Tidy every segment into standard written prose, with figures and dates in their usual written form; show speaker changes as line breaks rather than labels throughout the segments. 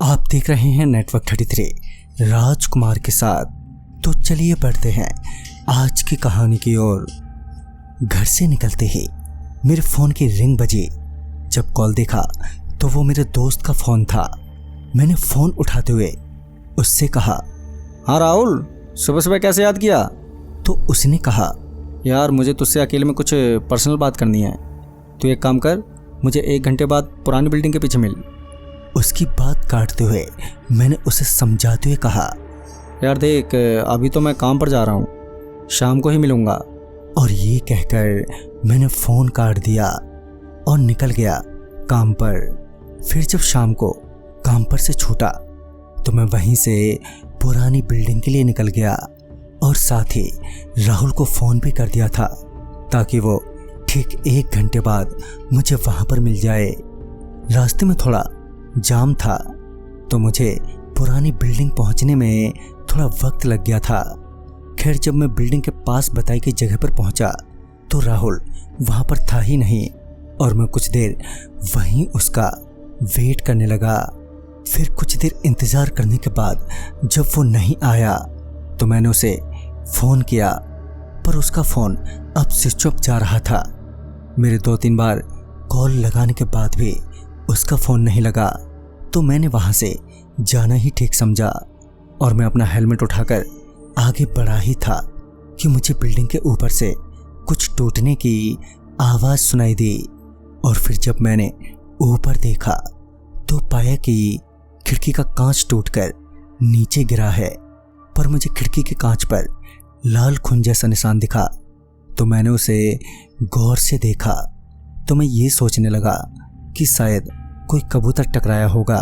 आप देख रहे हैं नेटवर्क 33 राजकुमार के साथ। तो चलिए बढ़ते हैं आज की कहानी की ओर। घर से निकलते ही मेरे फ़ोन की रिंग बजी। जब कॉल देखा तो वो मेरे दोस्त का फ़ोन था। मैंने फ़ोन उठाते हुए उससे कहा,
हाँ राहुल, सुबह सुबह कैसे याद किया?
तो उसने कहा,
यार मुझे तुझसे अकेले में कुछ पर्सनल बात करनी है। तू एक काम कर, मुझे 1 घंटे बाद पुरानी बिल्डिंग के पीछे मिल।
उसकी बात काटते हुए मैंने उसे समझाते हुए कहा,
यार देख, अभी तो मैं काम पर जा रहा हूँ, शाम को ही मिलूँगा।
और ये कहकर मैंने फ़ोन काट दिया और निकल गया काम पर। फिर जब शाम को काम पर से छूटा तो मैं वहीं से पुरानी बिल्डिंग के लिए निकल गया और साथ ही राहुल को फ़ोन भी कर दिया था ताकि वो ठीक 1 घंटे बाद मुझे वहाँ पर मिल जाए। रास्ते में थोड़ा जाम था तो मुझे पुरानी बिल्डिंग पहुँचने में थोड़ा वक्त लग गया था। खैर जब मैं बिल्डिंग के पास बताई गई जगह पर पहुँचा तो राहुल वहाँ पर था ही नहीं और मैं कुछ देर वहीं उसका वेट करने लगा। फिर कुछ देर इंतज़ार करने के बाद जब वो नहीं आया तो मैंने उसे फ़ोन किया, पर उसका फ़ोन अब स्विच ऑफ जा रहा था। मेरे 2-3 बार कॉल लगाने के बाद भी उसका फ़ोन नहीं लगा तो मैंने वहाँ से जाना ही ठीक समझा और मैं अपना हेलमेट उठाकर आगे बढ़ा ही था कि मुझे बिल्डिंग के ऊपर से कुछ टूटने की आवाज़ सुनाई दी। और फिर जब मैंने ऊपर देखा तो पाया कि खिड़की का कांच टूटकर नीचे गिरा है, पर मुझे खिड़की के कांच पर लाल खून जैसा निशान दिखा। तो मैंने उसे गौर से देखा तो मैं ये सोचने लगा कि शायद कोई कबूतर टकराया होगा,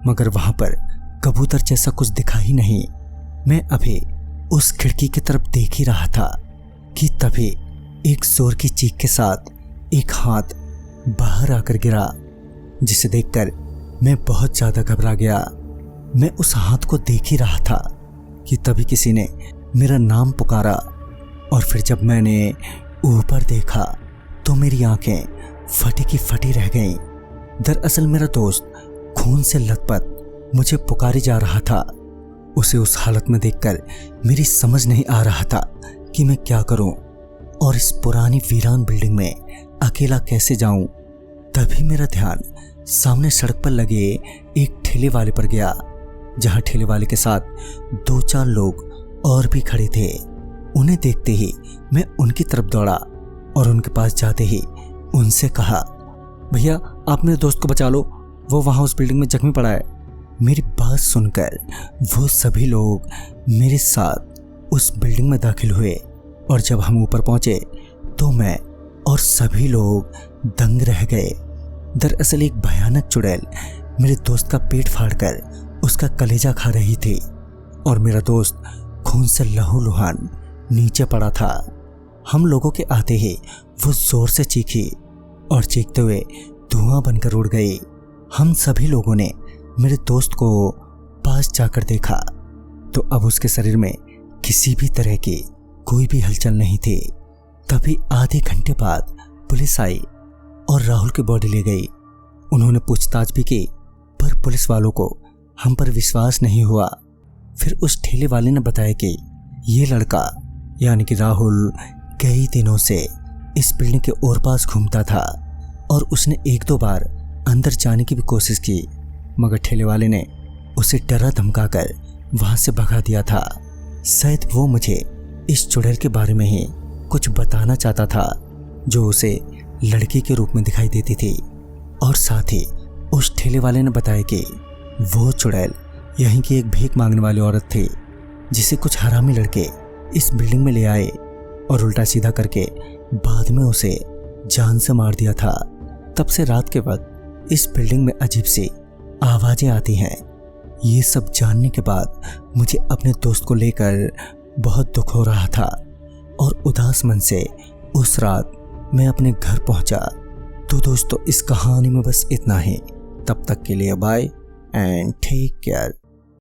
मगर वहाँ पर कबूतर जैसा कुछ दिखा ही नहीं। मैं अभी उस खिड़की की तरफ देख ही रहा था कि तभी एक जोर की चीख के साथ एक हाथ बाहर आकर गिरा, जिसे देखकर मैं बहुत ज़्यादा घबरा गया। मैं उस हाथ को देख ही रहा था कि तभी किसी ने मेरा नाम पुकारा और फिर जब मैंने ऊपर देखा तो मेरी आंखें फटी की फटी रह गईं। दरअसल मेरा दोस्त खून से लथपथ मुझे पुकारी जा रहा था। उसे उस हालत में देखकर मेरी समझ नहीं आ रहा था कि मैं क्या करूं और इस पुरानी वीरान बिल्डिंग में अकेला कैसे जाऊं। तभी मेरा ध्यान सामने सड़क पर लगे एक ठेले वाले पर गया, जहां ठेले वाले के साथ 2-4 लोग और भी खड़े थे। उन्हें देखते ही मैं उनकी तरफ दौड़ा और उनके पास जाते ही उनसे कहा, भैया आप मेरे दोस्त को बचा लो, वो वहाँ उस बिल्डिंग में जख्मी पड़ा है। मेरी बात सुनकर वो सभी लोग मेरे साथ उस बिल्डिंग में दाखिल हुए और जब हम ऊपर पहुँचे तो मैं और सभी लोग दंग रह गए। दरअसल एक भयानक चुड़ैल मेरे दोस्त का पेट फाड़कर उसका कलेजा खा रही थी और मेरा दोस्त खून से लहूलुहान नीचे पड़ा था। हम लोगों के आते ही वो जोर से चीखी और चीखते हुए धुआं बनकर उड़ गई। हम सभी लोगों ने मेरे दोस्त को पास जाकर देखा तो अब उसके शरीर में किसी भी तरह की कोई भी हलचल नहीं थी। तभी आधे घंटे बाद पुलिस आई और राहुल की बॉडी ले गई। उन्होंने पूछताछ भी की, पर पुलिस वालों को हम पर विश्वास नहीं हुआ। फिर उस ठेले वाले ने बताया कि ये लड़का यानी कि राहुल कई दिनों से इस बिल्डिंग के ओर पास घूमता था और उसने 1-2 बार अंदर जाने की भी कोशिश की, मगर ठेले वाले ने उसे डरा धमकाकर वहाँ से भगा दिया था। शायद वो मुझे इस चुड़ैल के बारे में ही कुछ बताना चाहता था जो उसे लड़की के रूप में दिखाई देती थी। और साथ ही उस ठेले वाले ने बताया कि वो चुड़ैल यहीं की एक भीख मांगने वाली औरत थी, जिसे कुछ हरामी लड़के इस बिल्डिंग में ले आए और उल्टा सीधा करके बाद में उसे जान से मार दिया था। तब से रात के वक्त इस बिल्डिंग में अजीब सी आवाज़ें आती हैं। ये सब जानने के बाद मुझे अपने दोस्त को लेकर बहुत दुख हो रहा था और उदास मन से उस रात मैं अपने घर पहुंचा। तो दोस्तों इस कहानी में बस इतना ही। तब तक के लिए बाय एंड टेक केयर।